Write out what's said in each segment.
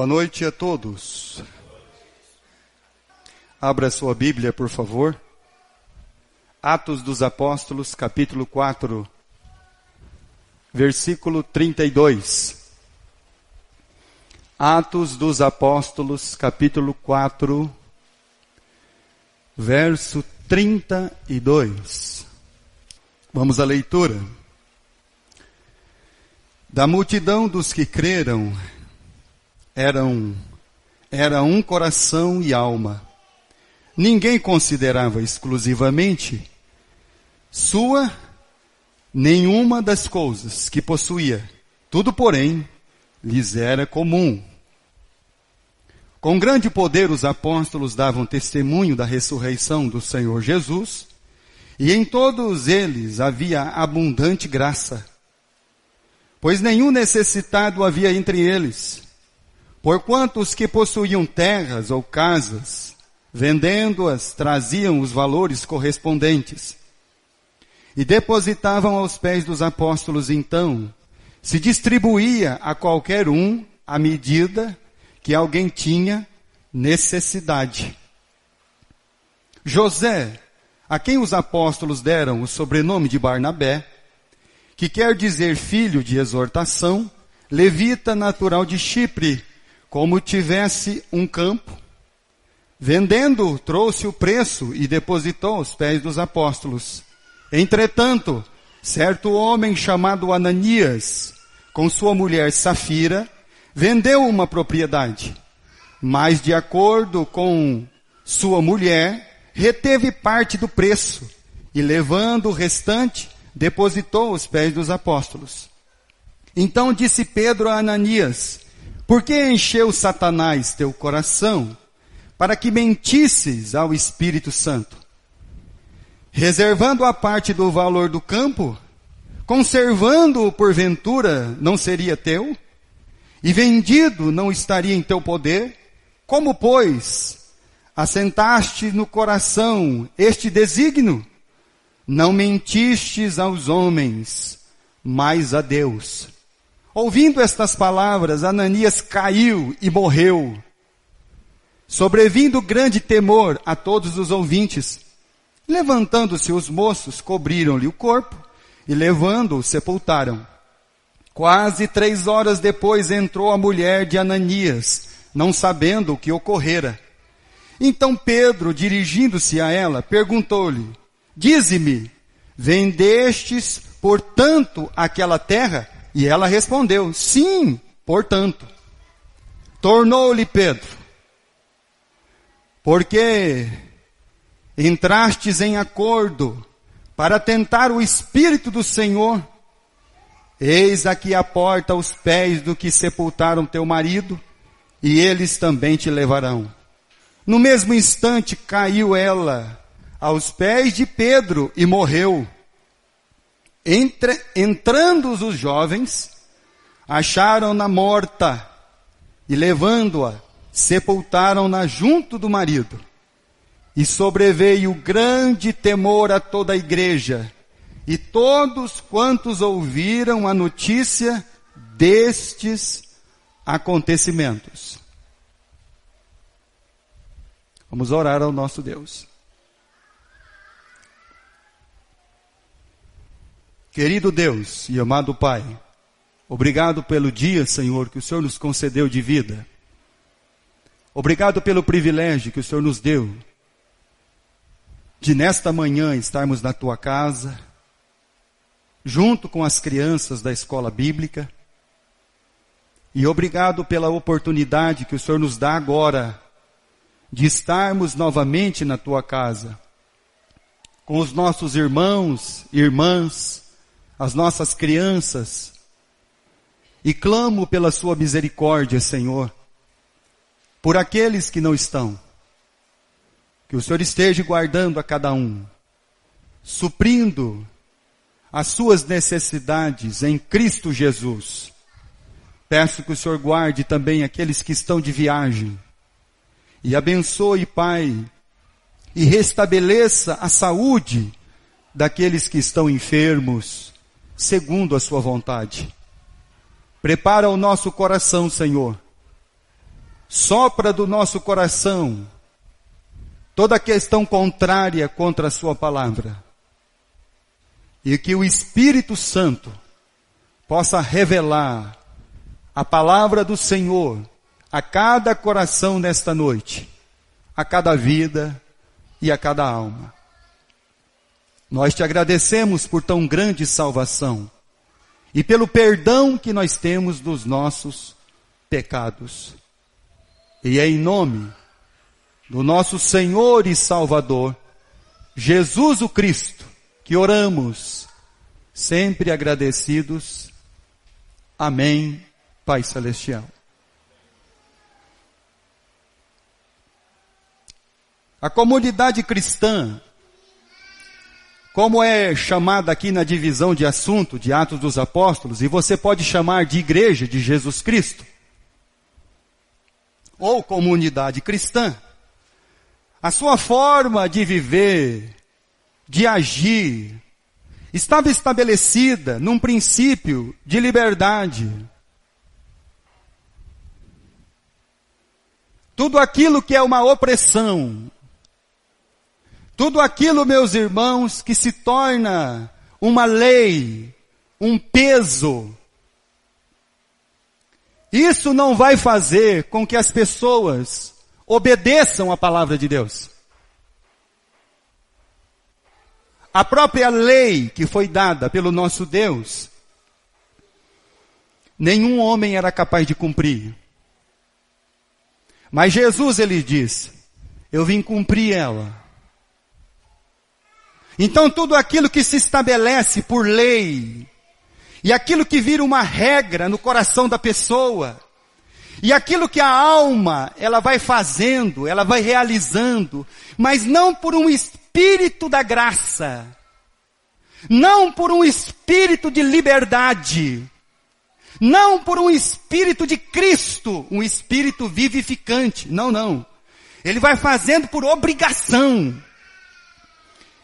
Boa noite a todos. Abra sua Bíblia, por favor. Atos dos Apóstolos, capítulo 4, versículo 32. Atos dos Apóstolos, capítulo 4, verso 32. Vamos à leitura. Da multidão dos que creram, era um coração e alma. Ninguém considerava exclusivamente sua nenhuma das coisas que possuía. Tudo, porém, lhes era comum. Com grande poder os apóstolos davam testemunho da ressurreição do Senhor Jesus, e em todos eles havia abundante graça. Pois nenhum necessitado havia entre eles, porquanto os que possuíam terras ou casas, vendendo-as, traziam os valores correspondentes, e depositavam aos pés dos apóstolos. Então se distribuía a qualquer um à medida que alguém tinha necessidade. José, a quem os apóstolos deram o sobrenome de Barnabé, que quer dizer filho de exortação, levita natural de Chipre, como tivesse um campo, vendendo, trouxe o preço e depositou aos pés dos apóstolos. Entretanto, certo homem chamado Ananias, com sua mulher Safira, vendeu uma propriedade, mas de acordo com sua mulher, reteve parte do preço e, levando o restante, depositou aos pés dos apóstolos. Então disse Pedro a Ananias: por que encheu Satanás teu coração, para que mentisses ao Espírito Santo, reservando a parte do valor do campo? Conservando-o porventura não seria teu? E vendido não estaria em teu poder? Como, pois, assentaste no coração este desígnio? Não mentistes aos homens, mas a Deus. Ouvindo estas palavras, Ananias caiu e morreu. Sobrevindo grande temor a todos os ouvintes, levantando-se os moços, cobriram-lhe o corpo e, levando-o, sepultaram. Quase 3 horas depois entrou a mulher de Ananias, não sabendo o que ocorrera. Então Pedro, dirigindo-se a ela, perguntou-lhe: dize-me, vendestes, portanto, aquela terra? E ela respondeu: sim, portanto. Tornou-lhe Pedro: porque entrastes em acordo para tentar o Espírito do Senhor. Eis aqui a porta aos pés do que sepultaram teu marido, e eles também te levarão. No mesmo instante caiu ela aos pés de Pedro e morreu. Entrando os jovens, acharam-na morta, e levando-a, sepultaram-na junto do marido. E sobreveio grande temor a toda a igreja, e todos quantos ouviram a notícia destes acontecimentos. Vamos orar ao nosso Deus. Querido Deus e amado Pai, obrigado pelo dia, Senhor, que o Senhor nos concedeu de vida. Obrigado pelo privilégio que o Senhor nos deu de nesta manhã estarmos na Tua casa, junto com as crianças da escola bíblica. E obrigado pela oportunidade que o Senhor nos dá agora de estarmos novamente na Tua casa, com os nossos irmãos, irmãs, as nossas crianças. E clamo pela Sua misericórdia, Senhor, por aqueles que não estão. Que o Senhor esteja guardando a cada um, suprindo as suas necessidades em Cristo Jesus. Peço que o Senhor guarde também aqueles que estão de viagem. E abençoe, Pai, e restabeleça a saúde daqueles que estão enfermos, segundo a sua vontade. Prepara o nosso coração, Senhor, sopra do nosso coração toda questão contrária contra a sua palavra. E que o Espírito Santo possa revelar a palavra do Senhor a cada coração nesta noite, a cada vida e a cada alma. Nós te agradecemos por tão grande salvação e pelo perdão que nós temos dos nossos pecados. E é em nome do nosso Senhor e Salvador, Jesus o Cristo, que oramos, sempre agradecidos. Amém, Pai Celestial. A comunidade cristã, como é chamada aqui na divisão de assunto de Atos dos Apóstolos, e você pode chamar de Igreja de Jesus Cristo, ou comunidade cristã, a sua forma de viver, de agir, estava estabelecida num princípio de liberdade. Tudo aquilo que é uma opressão, tudo aquilo, meus irmãos, que se torna uma lei, um peso, isso não vai fazer com que as pessoas obedeçam a palavra de Deus. A própria lei que foi dada pelo nosso Deus, nenhum homem era capaz de cumprir. Mas Jesus, ele disse, eu vim cumprir ela. Então tudo aquilo que se estabelece por lei, e aquilo que vira uma regra no coração da pessoa, e aquilo que a alma, ela vai fazendo, ela vai realizando, mas não por um espírito da graça, não por um espírito de liberdade, não por um espírito de Cristo, um espírito vivificante, não. Ele vai fazendo por obrigação.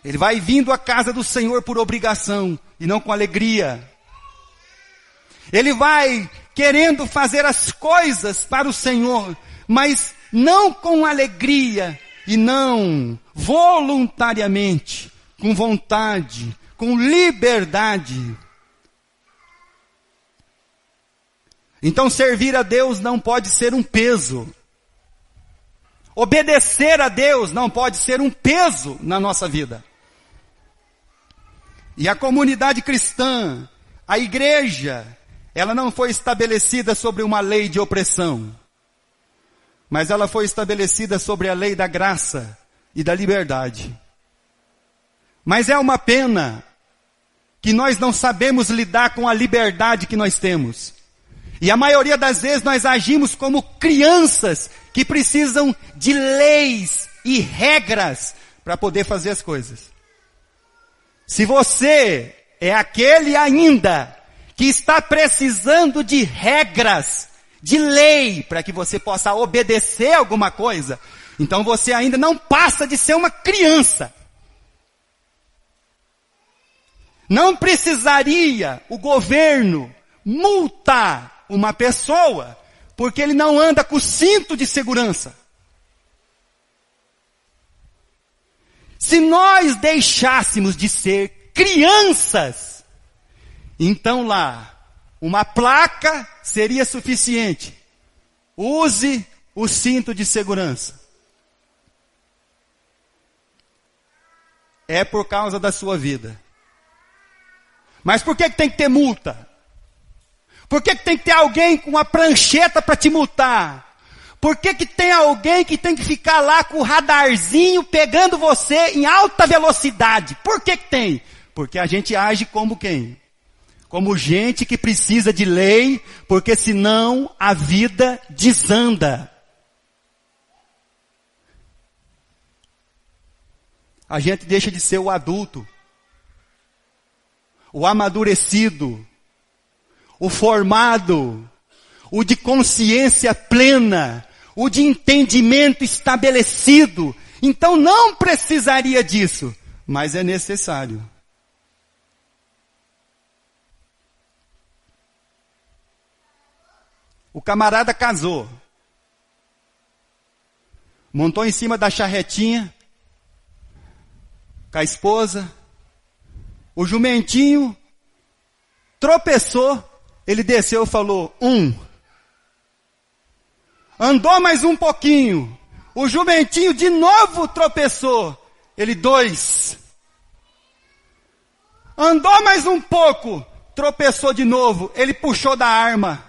Ele vai vindo à casa do Senhor por obrigação e não com alegria. Ele vai querendo fazer as coisas para o Senhor, mas não com alegria e não voluntariamente, com vontade, com liberdade. Então servir a Deus não pode ser um peso. Obedecer a Deus não pode ser um peso na nossa vida. E a comunidade cristã, a igreja, ela não foi estabelecida sobre uma lei de opressão, mas ela foi estabelecida sobre a lei da graça e da liberdade. Mas é uma pena que nós não sabemos lidar com a liberdade que nós temos. E a maioria das vezes nós agimos como crianças que precisam de leis e regras para poder fazer as coisas. Se você é aquele ainda que está precisando de regras, de lei, para que você possa obedecer alguma coisa, então você ainda não passa de ser uma criança. Não precisaria o governo multar uma pessoa porque ele não anda com cinto de segurança. Se nós deixássemos de ser crianças, então lá, uma placa seria suficiente. Use o cinto de segurança. É por causa da sua vida. Mas por que tem que ter multa? Por que tem que ter alguém com uma prancheta para te multar? Por que tem alguém que tem que ficar lá com o radarzinho pegando você em alta velocidade? Por que tem? Porque a gente age como quem? Como gente que precisa de lei, porque senão a vida desanda. A gente deixa de ser o adulto, o amadurecido, o formado, o de consciência plena, o de entendimento estabelecido. Então não precisaria disso, mas é necessário. O camarada casou. montou em cima da charretinha, com a esposa. O jumentinho tropeçou, ele desceu e falou, 1. Andou mais um pouquinho, o jumentinho de novo tropeçou, ele 2. Andou mais um pouco, tropeçou de novo, ele puxou da arma.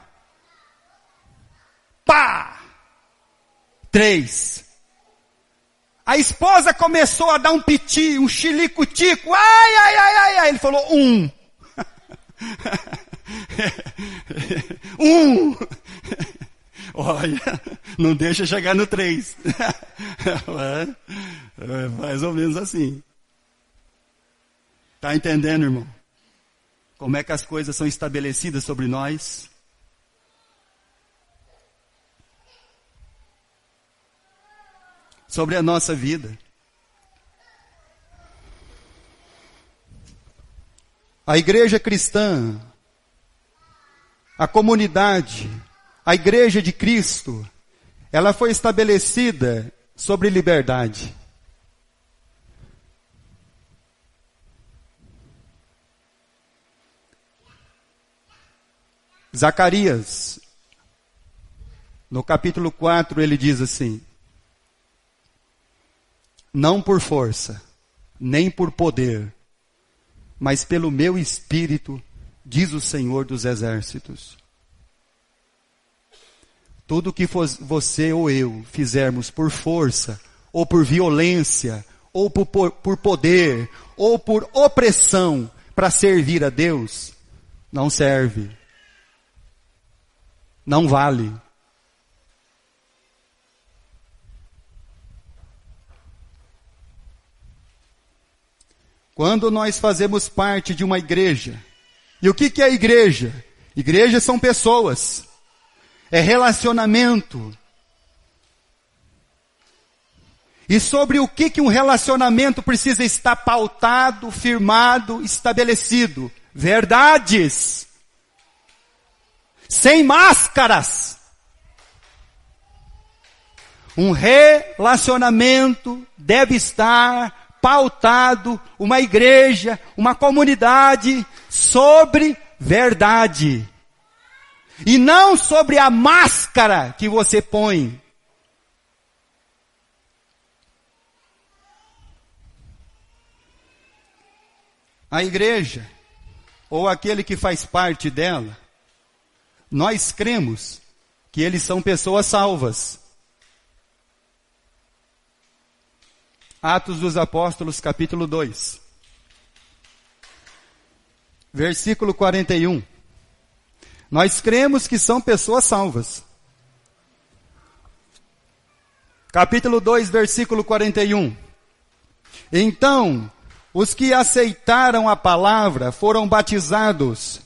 Pá! 3. A esposa começou a dar um piti, um chilico-tico. Ai, ai, ai, ai, ai. Ele falou, 1. 1. Olha, não deixa chegar no 3. É mais ou menos assim. Tá entendendo, irmão? Como é que as coisas são estabelecidas sobre nós? Sobre a nossa vida. A igreja cristã, a comunidade, a igreja de Cristo, ela foi estabelecida sobre liberdade. Zacarias, no capítulo 4, ele diz assim: não por força, nem por poder, mas pelo meu espírito, diz o Senhor dos Exércitos. Tudo que você ou eu fizermos por força, ou por violência, ou por poder, ou por opressão, para servir a Deus, não serve. Não vale. Quando nós fazemos parte de uma igreja, e o que é igreja? Igreja são pessoas, é relacionamento. E sobre o que um relacionamento precisa estar pautado, firmado, estabelecido? Verdades. Sem máscaras. Um relacionamento deve estar pautado, uma igreja, uma comunidade, sobre verdade. E não sobre a máscara que você põe. A igreja, ou aquele que faz parte dela, nós cremos que eles são pessoas salvas. Atos dos Apóstolos, capítulo 2. Versículo 41. Nós cremos que são pessoas salvas. Capítulo 2, versículo 41. Então, os que aceitaram a palavra foram batizados,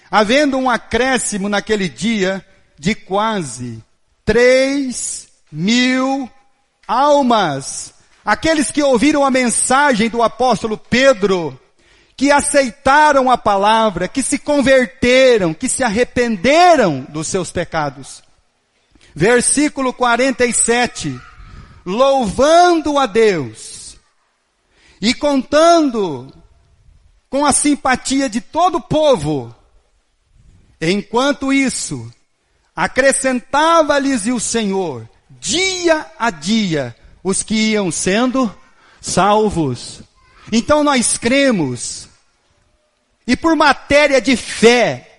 havendo um acréscimo naquele dia de quase 3.000 almas. Aqueles que ouviram a mensagem do apóstolo Pedro, que aceitaram a palavra, que se converteram, que se arrependeram dos seus pecados. Versículo 47. Louvando a Deus e contando com a simpatia de todo o povo. Enquanto isso, acrescentava-lhes o Senhor, dia a dia, os que iam sendo salvos. Então nós cremos, e por matéria de fé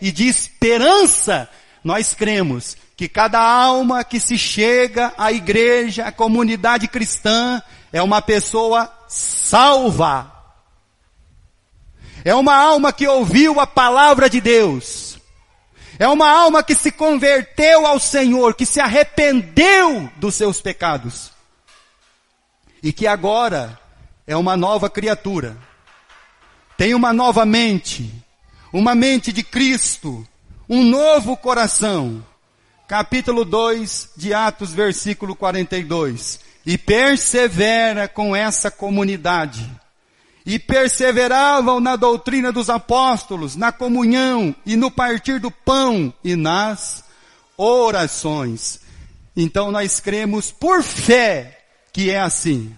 e de esperança, nós cremos que cada alma que se chega à igreja, à comunidade cristã, é uma pessoa salva. É uma alma que ouviu a palavra de Deus. É uma alma que se converteu ao Senhor, que se arrependeu dos seus pecados. E que agora é uma nova criatura. Tem uma nova mente. Uma mente de Cristo. Um novo coração. Capítulo 2 de Atos, versículo 42. E persevera com essa comunidade. E perseveravam na doutrina dos apóstolos, na comunhão e no partir do pão e nas orações. Então nós cremos por fé que é assim.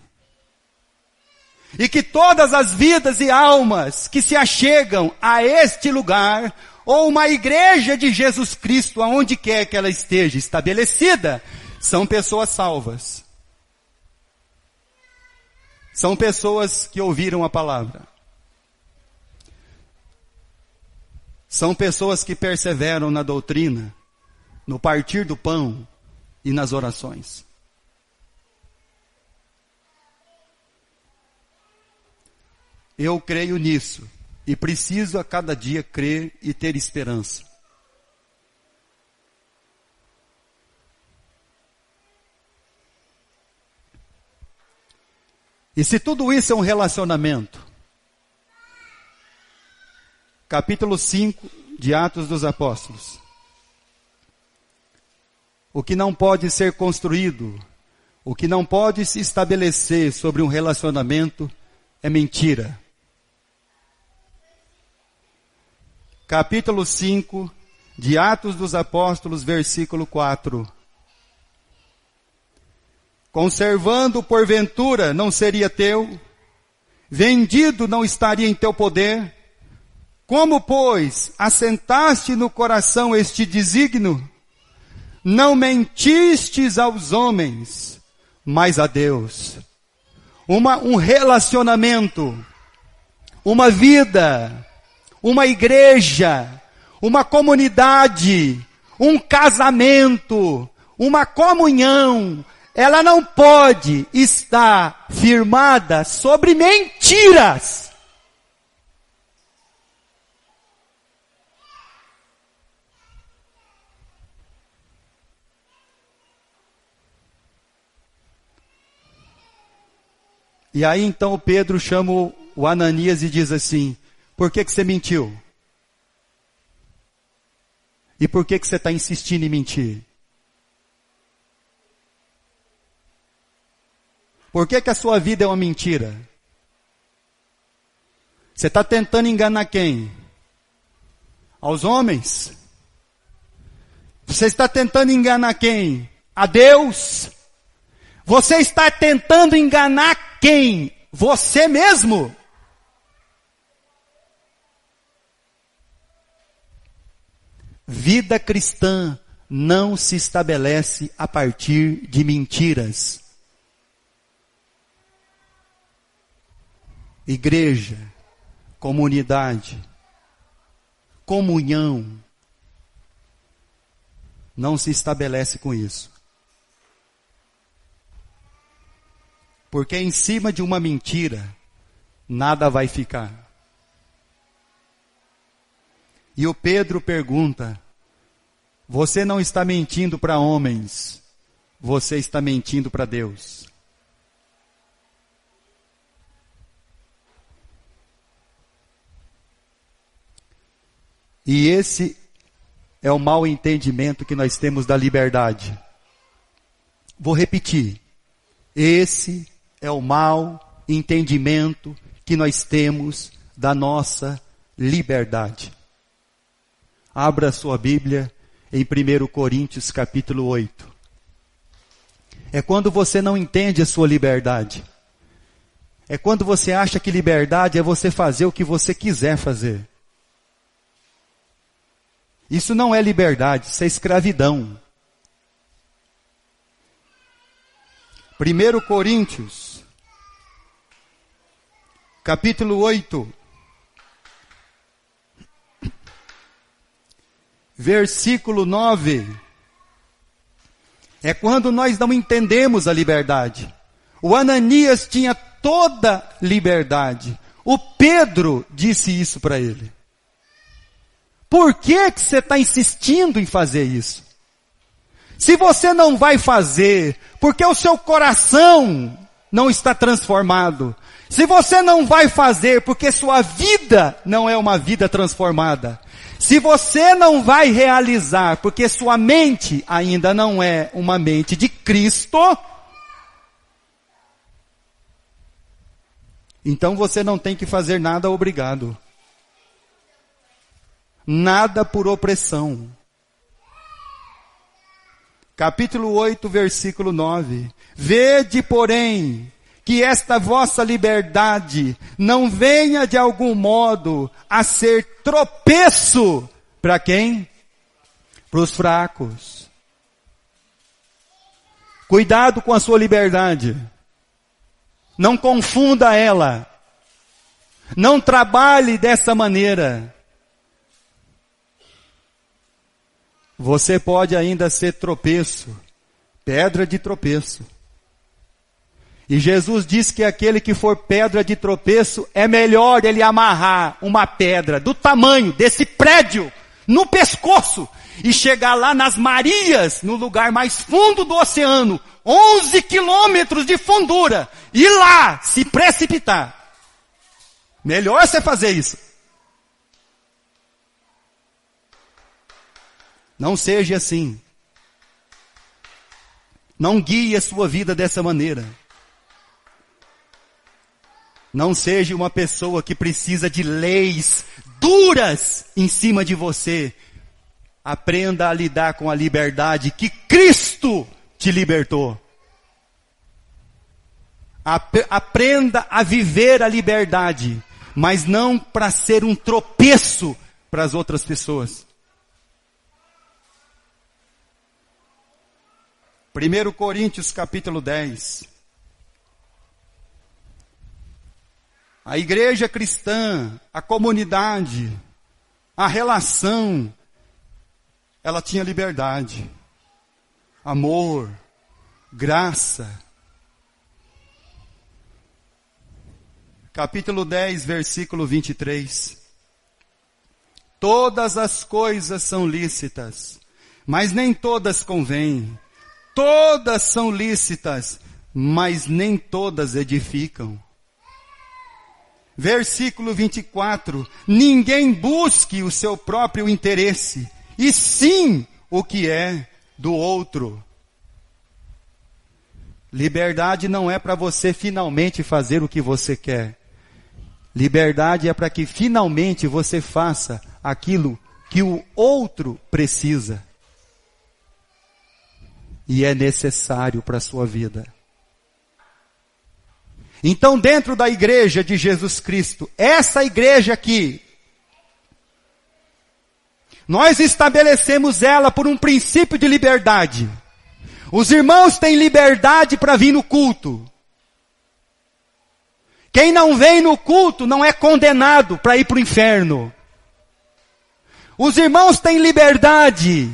E que todas as vidas e almas que se achegam a este lugar, ou uma igreja de Jesus Cristo, aonde quer que ela esteja estabelecida, são pessoas salvas. São pessoas que ouviram a palavra. São pessoas que perseveram na doutrina, no partir do pão e nas orações. Eu creio nisso e preciso a cada dia crer e ter esperança. E se tudo isso é um relacionamento, capítulo 5 de Atos dos Apóstolos, o que não pode ser construído, o que não pode se estabelecer sobre um relacionamento é mentira. Capítulo 5 de Atos dos Apóstolos, versículo 4. Conservando porventura não seria teu, vendido não estaria em teu poder, como pois assentaste no coração este desígnio, não mentistes aos homens, mas a Deus. Um relacionamento, uma vida, uma igreja, uma comunidade, um casamento, uma comunhão, ela não pode estar firmada sobre mentiras. E aí então o Pedro chama o Ananias e diz assim: por que você mentiu? E por que você está insistindo em mentir? Por que a sua vida é uma mentira? Você está tentando enganar quem? Aos homens? Você está tentando enganar quem? A Deus? Você está tentando enganar quem? Você mesmo? Vida cristã não se estabelece a partir de mentiras. Igreja, comunidade, comunhão, não se estabelece com isso. Porque em cima de uma mentira, nada vai ficar. E o Pedro pergunta: você não está mentindo para homens, você está mentindo para Deus. E esse é o mau entendimento que nós temos da liberdade. Vou repetir. Esse é o mau entendimento que nós temos da nossa liberdade. Abra sua Bíblia em 1 Coríntios capítulo 8. É quando você não entende a sua liberdade. É quando você acha que liberdade é você fazer o que você quiser fazer. Isso não é liberdade, isso é escravidão. 1 Coríntios, capítulo 8, versículo 9, é quando nós não entendemos a liberdade. O Ananias tinha toda liberdade. O Pedro disse isso para ele. Por que você está insistindo em fazer isso? Se você não vai fazer, porque o seu coração não está transformado. Se você não vai fazer, porque sua vida não é uma vida transformada. Se você não vai realizar, porque sua mente ainda não é uma mente de Cristo, então você não tem que fazer nada obrigado. Nada por opressão. capítulo 8, versículo 9. Vede, porém, que esta vossa liberdade não venha de algum modo a ser tropeço para quem? Para os fracos. Cuidado com a sua liberdade. Não confunda ela. Não trabalhe dessa maneira. Você pode ainda ser tropeço, pedra de tropeço. E Jesus diz que aquele que for pedra de tropeço, é melhor ele amarrar uma pedra do tamanho desse prédio no pescoço e chegar lá nas Marias, no lugar mais fundo do oceano, 11 quilômetros de fundura, e lá se precipitar. Melhor você fazer isso. Não seja assim. Não guie a sua vida dessa maneira. Não seja uma pessoa que precisa de leis duras em cima de você. Aprenda a lidar com a liberdade que Cristo te libertou. Aprenda a viver a liberdade, mas não para ser um tropeço para as outras pessoas. 1 Coríntios capítulo 10. A igreja cristã, a comunidade, a relação, ela tinha liberdade, amor, graça. Capítulo 10, versículo 23. Todas as coisas são lícitas, mas nem todas convêm. Todas são lícitas, mas nem todas edificam. Versículo 24. Ninguém busque o seu próprio interesse, e sim o que é do outro. Liberdade não é para você finalmente fazer o que você quer. Liberdade é para que finalmente você faça aquilo que o outro precisa. E é necessário para a sua vida. Então, dentro da igreja de Jesus Cristo, essa igreja aqui, nós estabelecemos ela por um princípio de liberdade. Os irmãos têm liberdade para vir no culto. Quem não vem no culto não é condenado para ir para o inferno. Os irmãos têm liberdade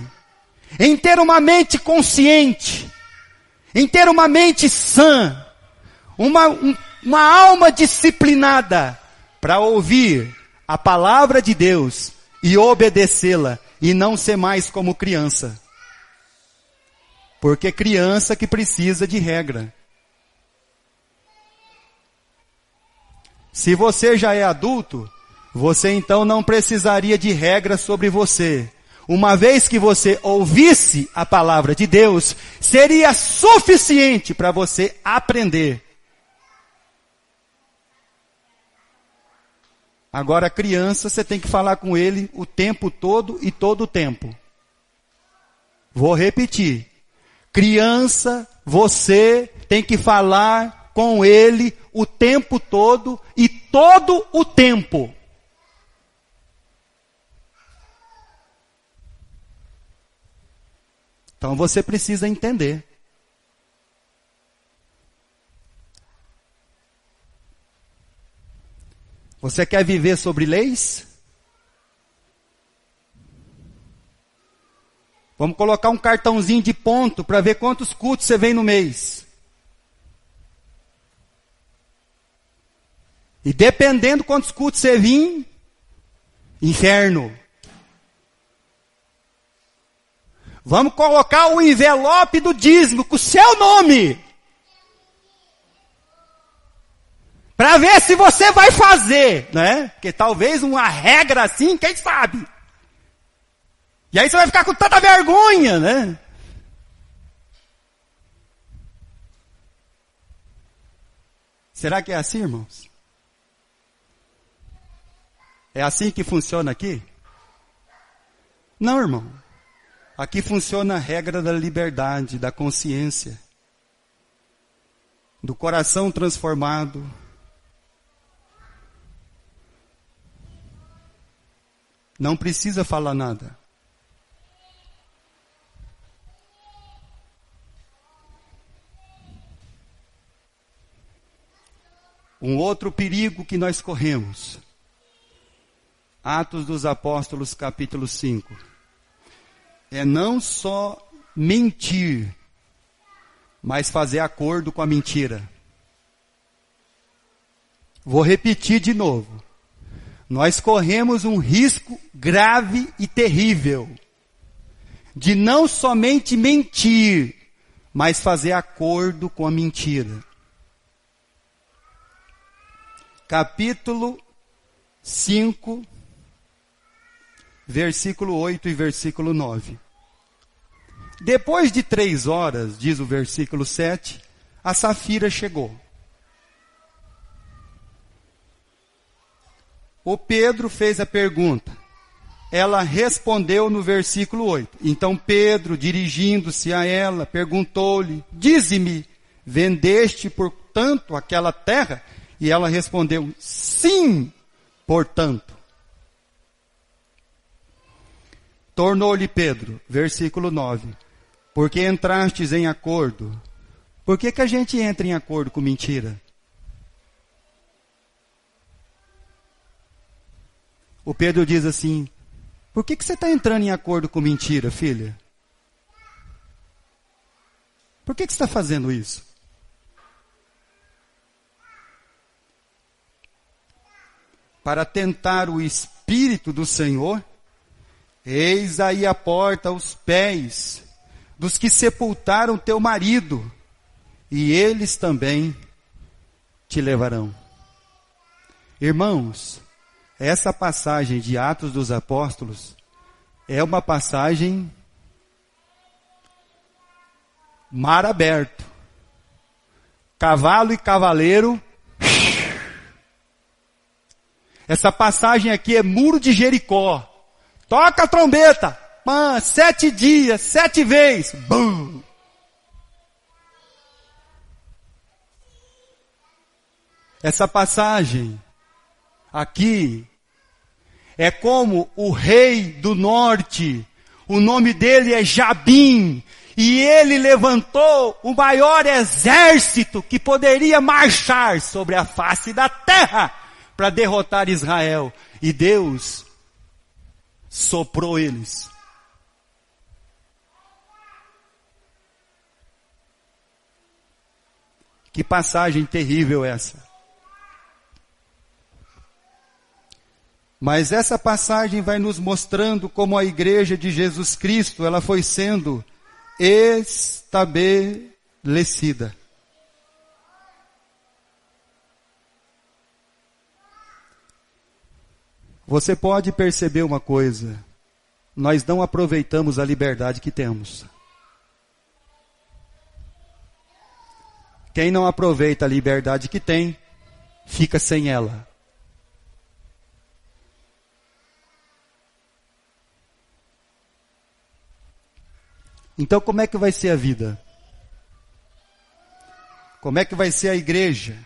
em ter uma mente consciente, em ter uma mente sã, uma alma disciplinada para ouvir a palavra de Deus e obedecê-la e não ser mais como criança. Porque criança que precisa de regra. Se você já é adulto, você então não precisaria de regra sobre você. Uma vez que você ouvisse a palavra de Deus, seria suficiente para você aprender. Agora, criança, você tem que falar com ele o tempo todo e todo o tempo. Vou repetir. Criança, você tem que falar com ele o tempo todo e todo o tempo. Então você precisa entender. Você quer viver sobre leis? Vamos colocar um cartãozinho de ponto para ver quantos cultos você vem no mês. E dependendo quantos cultos você vir, inferno. Vamos colocar o envelope do dízimo com o seu nome. Para ver se você vai fazer, né? Porque talvez uma regra assim, quem sabe? E aí você vai ficar com tanta vergonha, né? Será que é assim, irmãos? É assim que funciona aqui? Não, irmão. Aqui funciona a regra da liberdade, da consciência, do coração transformado. Não precisa falar nada. Um outro perigo que nós corremos. Atos dos Apóstolos, capítulo 5. É não só mentir, mas fazer acordo com a mentira. Vou repetir de novo. Nós corremos um risco grave e terrível de não somente mentir, mas fazer acordo com a mentira. Capítulo 5, versículo 8 e versículo 9. Depois de 3 horas, diz o versículo 7, a Safira chegou. O Pedro fez a pergunta. Ela respondeu no versículo 8. Então Pedro, dirigindo-se a ela, perguntou-lhe: dize-me, vendeste, portanto, aquela terra? E ela respondeu: sim, portanto. Tornou-lhe Pedro, versículo 9. Porque entrastes em acordo. Por que a gente entra em acordo com mentira? O Pedro diz assim: por que você está entrando em acordo com mentira, filha? Por que você está fazendo isso? Para tentar o Espírito do Senhor, eis aí a porta aos pés dos que sepultaram teu marido, e eles também te levarão. Irmãos, essa passagem de Atos dos Apóstolos é uma passagem mar aberto. Cavalo e cavaleiro. Essa passagem aqui é muro de Jericó. Toca a trombeta. 7 dias, 7 vezes. Bum! Essa passagem aqui é como o rei do norte. O nome dele é Jabim. E ele levantou o maior exército que poderia marchar sobre a face da terra para derrotar Israel. E Deus soprou eles. Que passagem terrível essa. Mas essa passagem vai nos mostrando como a igreja de Jesus Cristo, ela foi sendo estabelecida. Você pode perceber uma coisa: nós não aproveitamos a liberdade que temos. Quem não aproveita a liberdade que tem, fica sem ela. Então como é que vai ser a vida? Como é que vai ser a igreja?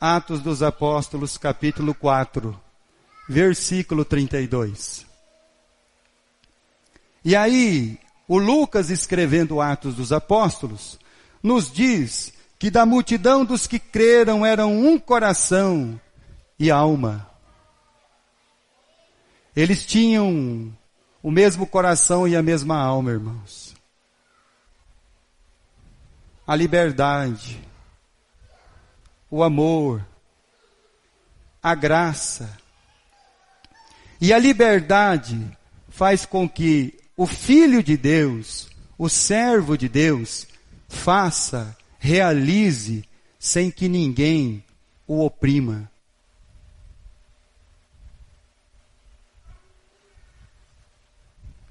Atos dos Apóstolos, capítulo 4, versículo 32. E aí, o Lucas, escrevendo Atos dos Apóstolos, nos diz que da multidão dos que creram eram um coração e alma. Eles tinham o mesmo coração e a mesma alma, irmãos. A liberdade, o amor, a graça. E a liberdade faz com que o Filho de Deus, o servo de Deus, faça, realize, sem que ninguém o oprima.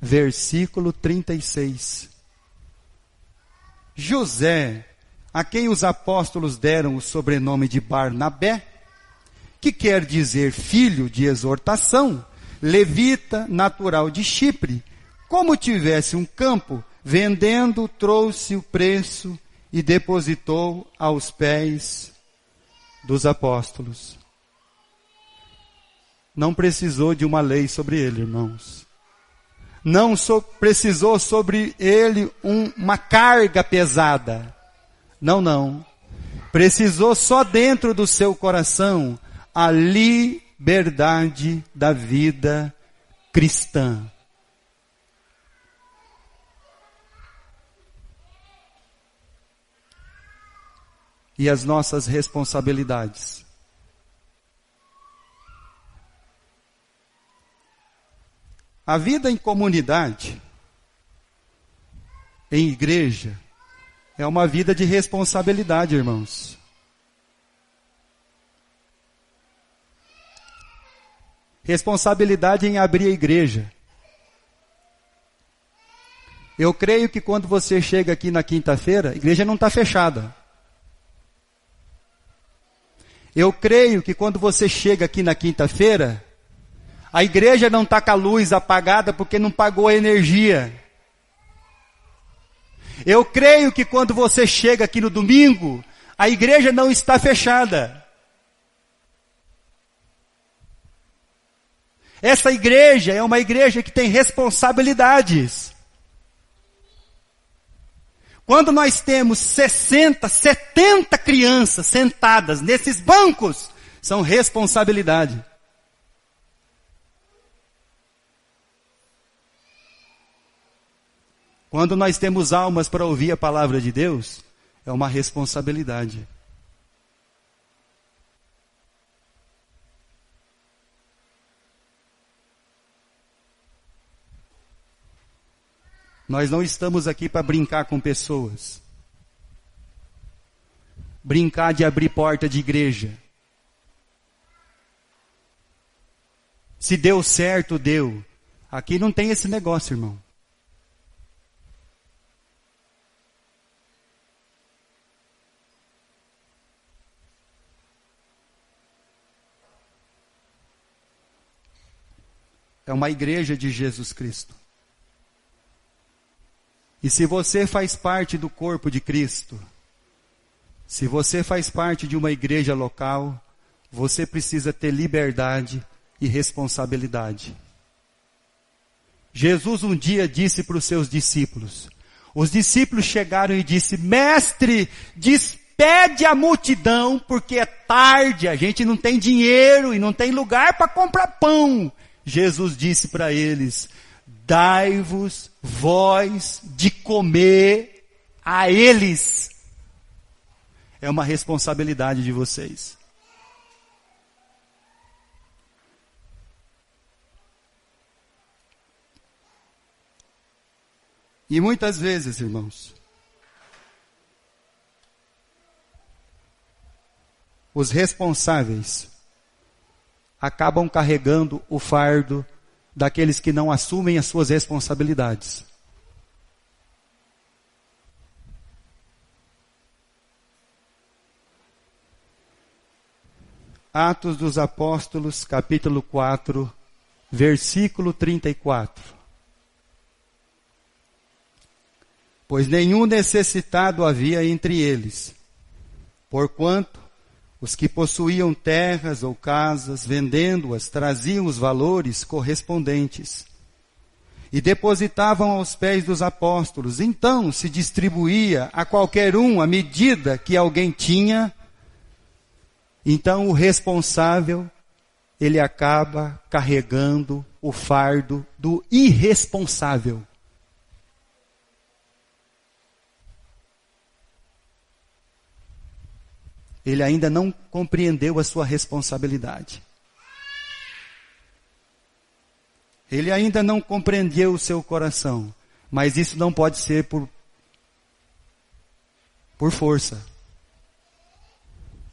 Versículo 36. José, a quem os apóstolos deram o sobrenome de Barnabé, que quer dizer filho de exortação, levita natural de Chipre, como tivesse um campo, vendendo, trouxe o preço e depositou aos pés dos apóstolos. Não precisou de uma lei sobre ele, irmãos. Não precisou sobre ele uma carga pesada. Não. Precisou só dentro do seu coração a liberdade da vida cristã. E as nossas responsabilidades. A vida em comunidade, em igreja, é uma vida de responsabilidade, irmãos. Responsabilidade em abrir a igreja. Eu creio que quando você chega aqui na quinta-feira, a igreja não está fechada. Eu creio que quando você chega aqui na quinta-feira, a igreja não está com a luz apagada porque não pagou a energia. Eu creio que quando você chega aqui no domingo, a igreja não está fechada. Essa igreja é uma igreja que tem responsabilidades. Quando nós temos 60, 70 crianças sentadas nesses bancos, são responsabilidade. Quando nós temos almas para ouvir a palavra de Deus, é uma responsabilidade. Nós não estamos aqui para brincar com pessoas. Brincar de abrir porta de igreja. Se deu certo, deu. Aqui não tem esse negócio, irmão. É uma igreja de Jesus Cristo. E se você faz parte do corpo de Cristo, se você faz parte de uma igreja local, você precisa ter liberdade e responsabilidade. Jesus um dia disse para os seus discípulos, os discípulos chegaram e disseram, mestre, despede a multidão, porque é tarde, a gente não tem dinheiro e não tem lugar para comprar pão. Jesus disse para eles, dai-vos vós de comer a eles. É uma responsabilidade de vocês. E muitas vezes, irmãos, os responsáveis acabam carregando o fardo daqueles que não assumem as suas responsabilidades. Atos dos Apóstolos, capítulo 4, versículo 34. Pois nenhum necessitado havia entre eles, porquanto os que possuíam terras ou casas, vendendo-as, traziam os valores correspondentes e depositavam aos pés dos apóstolos. Então se distribuía a qualquer um a medida que alguém tinha. Então o responsável, ele acaba carregando o fardo do irresponsável. Ele ainda não compreendeu a sua responsabilidade. Ele ainda não compreendeu o seu coração. Mas isso não pode ser por força.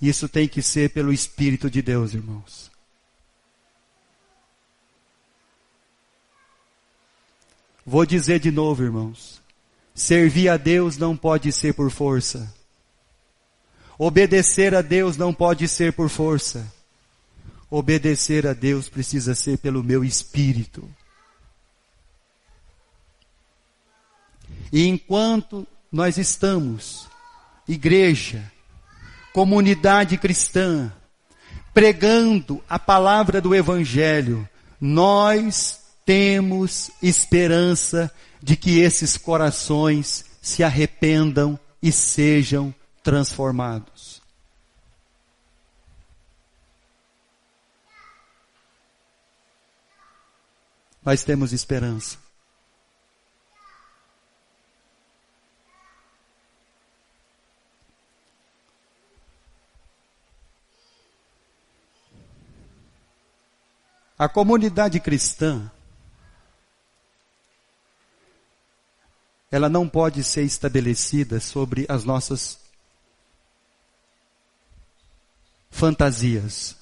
Isso tem que ser pelo Espírito de Deus, irmãos. Vou dizer de novo, irmãos. Servir a Deus não pode ser por força. Obedecer a Deus não pode ser por força. Obedecer a Deus precisa ser pelo meu espírito. E enquanto nós estamos, igreja, comunidade cristã, pregando a palavra do Evangelho, nós temos esperança de que esses corações se arrependam e sejam transformados. Nós temos esperança. A comunidade cristã, ela não pode ser estabelecida sobre as nossas fantasias.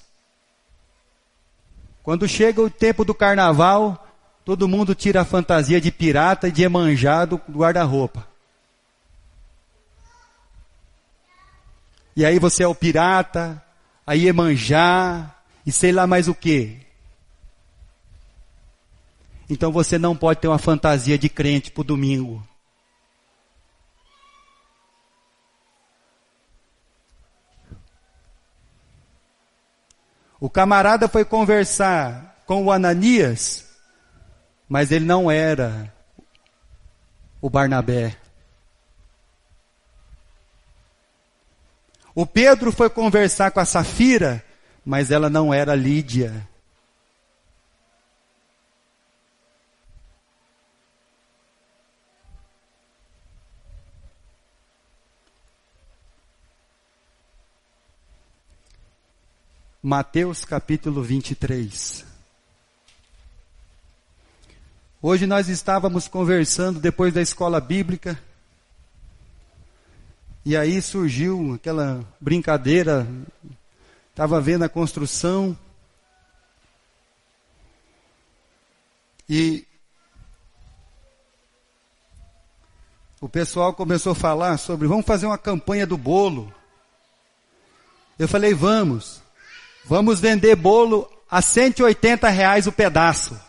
Quando chega o tempo do carnaval, todo mundo tira a fantasia de pirata e de Iemanjá do guarda-roupa. E aí você é o pirata, a Iemanjá e sei lá mais o quê. Então você não pode ter uma fantasia de crente para o domingo. O camarada foi conversar com o Ananias, mas ele não era o Barnabé. O Pedro foi conversar com a Safira, mas ela não era a Lídia. Mateus capítulo 23. Hoje nós estávamos conversando depois da escola bíblica, e aí surgiu aquela brincadeira, estava vendo a construção, e o pessoal começou a falar sobre, vamos fazer uma campanha do bolo. Eu falei, vamos vender bolo a R$180 o pedaço.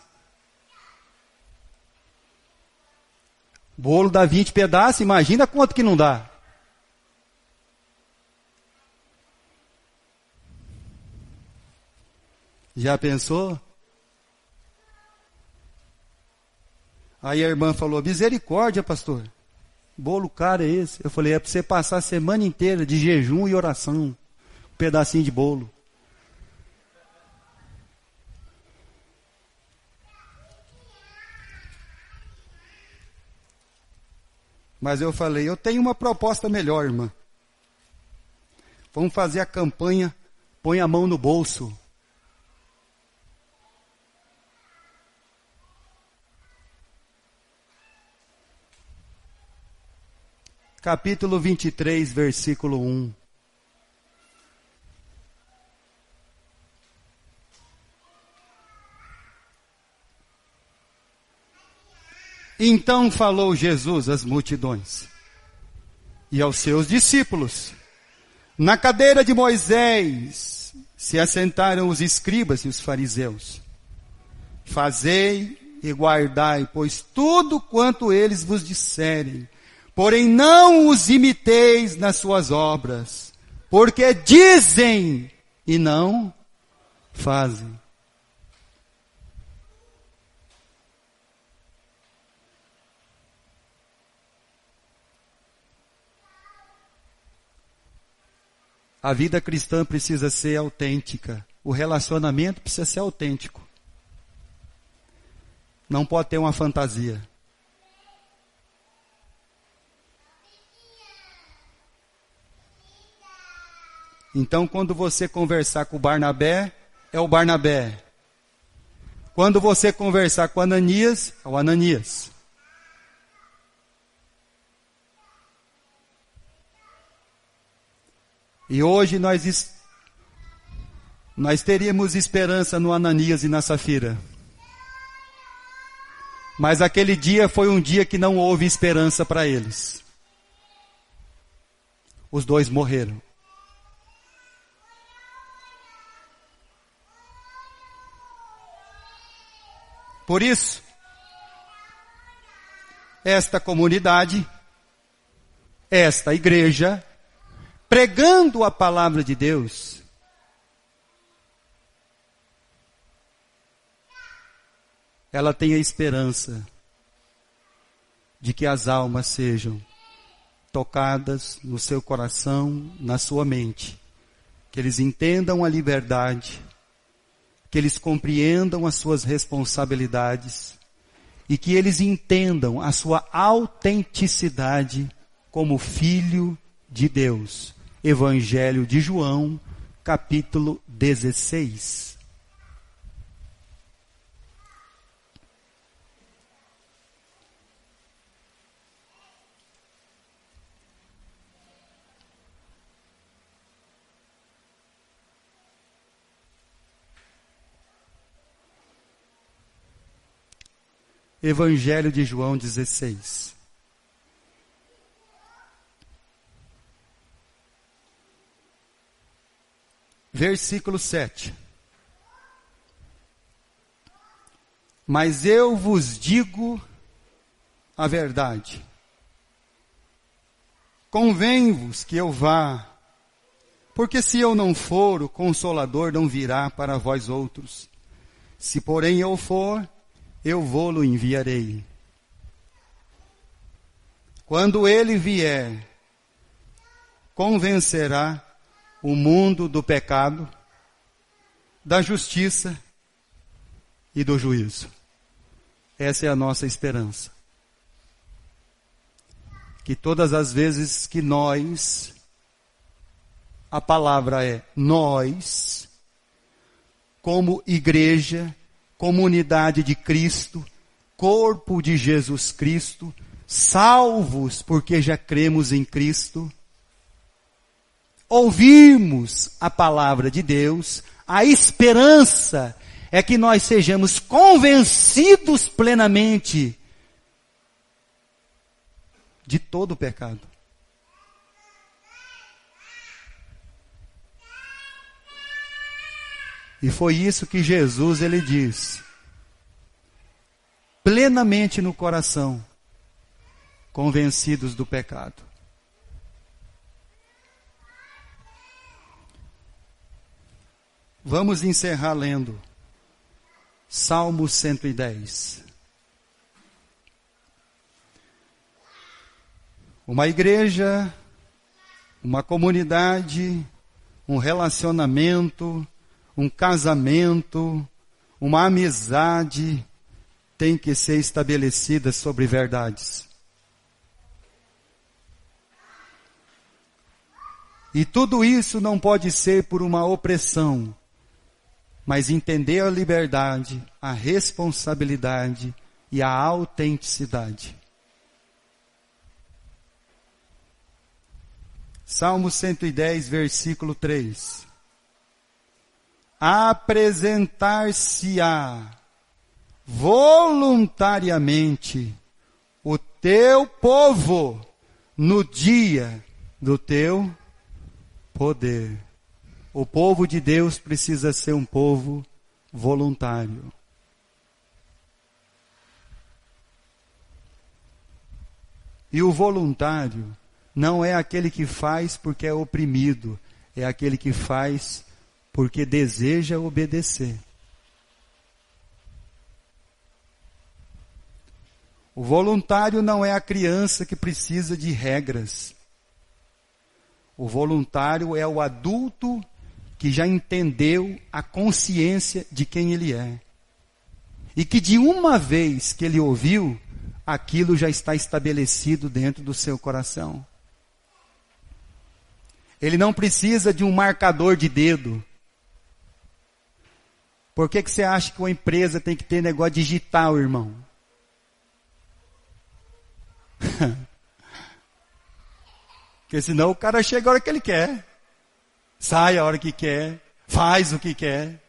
Bolo dá 20 pedaços, imagina quanto que não dá. Já pensou? Aí a irmã falou, misericórdia, pastor. Bolo caro é esse? Eu falei, é para você passar a semana inteira de jejum e oração. Um pedacinho de bolo. Mas eu falei, eu tenho uma proposta melhor, irmã. Vamos fazer a campanha, põe a mão no bolso. Capítulo 23, versículo 1. Então falou Jesus às multidões e aos seus discípulos. Na cadeira de Moisés se assentaram os escribas e os fariseus. Fazei e guardai, pois tudo quanto eles vos disserem, porém não os imiteis nas suas obras, porque dizem e não fazem. A vida cristã precisa ser autêntica. O relacionamento precisa ser autêntico. Não pode ter uma fantasia. Então, quando você conversar com o Barnabé, é o Barnabé. Quando você conversar com o Ananias, é o Ananias. E hoje nós teríamos esperança no Ananias e na Safira. Mas aquele dia foi um dia que não houve esperança para eles. Os dois morreram. Por isso, esta comunidade, esta igreja, pregando a palavra de Deus, ela tem a esperança de que as almas sejam tocadas no seu coração, na sua mente, que eles entendam a liberdade, que eles compreendam as suas responsabilidades e que eles entendam a sua autenticidade como filho de Deus. Evangelho de João, capítulo 16. Evangelho de João 16. Versículo 7. Mas eu vos digo a verdade. Convém-vos que eu vá, porque se eu não for, o Consolador não virá para vós outros. Se porém eu for, eu vou-lo enviarei. Quando ele vier, convencerá o mundo do pecado, da justiça e do juízo. Essa é a nossa esperança. Que todas as vezes que nós, a palavra é nós, como igreja, comunidade de Cristo, corpo de Jesus Cristo, salvos porque já cremos em Cristo, ouvirmos a palavra de Deus, a esperança é que nós sejamos convencidos plenamente de todo o pecado. E foi isso que Jesus, ele disse, plenamente no coração, convencidos do pecado. Vamos encerrar lendo Salmo 110. Uma igreja, uma comunidade, um relacionamento, um casamento, uma amizade tem que ser estabelecida sobre verdades. E tudo isso não pode ser por uma opressão, mas entender a liberdade, a responsabilidade e a autenticidade. Salmo 110, versículo 3. Apresentar-se-á voluntariamente o teu povo no dia do teu poder. O povo de Deus precisa ser um povo voluntário. E o voluntário não é aquele que faz porque é oprimido, é aquele que faz porque deseja obedecer. O voluntário não é a criança que precisa de regras. O voluntário é o adulto que já entendeu a consciência de quem ele é. E que de uma vez que ele ouviu, aquilo já está estabelecido dentro do seu coração. Ele não precisa de um marcador de dedo. Por que você acha que uma empresa tem que ter negócio digital, irmão? Porque senão o cara chega a hora que ele quer. Sai a hora que quer. Faz o que quer.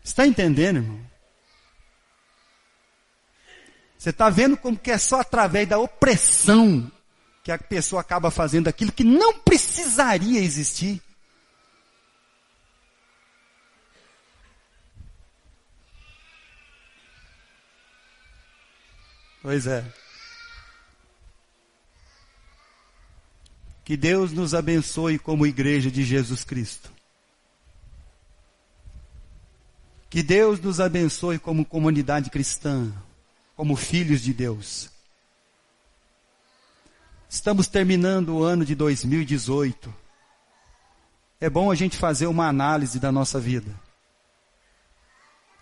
Você está entendendo, irmão? Você está vendo como que é só através da opressão que a pessoa acaba fazendo aquilo que não precisaria existir. Pois é. Que Deus nos abençoe como igreja de Jesus Cristo. Que Deus nos abençoe como comunidade cristã, como filhos de Deus. Estamos terminando o ano de 2018. É bom a gente fazer uma análise da nossa vida.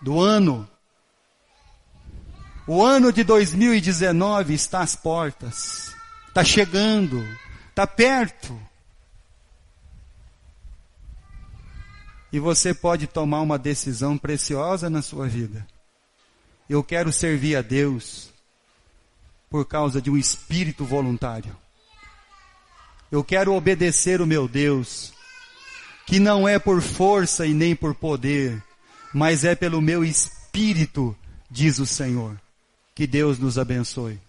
Do ano. O ano de 2019 está às portas. Está chegando. Está perto. E você pode tomar uma decisão preciosa na sua vida. Eu quero servir a Deus por causa de um espírito voluntário. Eu quero obedecer o meu Deus, que não é por força e nem por poder, mas é pelo meu espírito, diz o Senhor. Que Deus nos abençoe.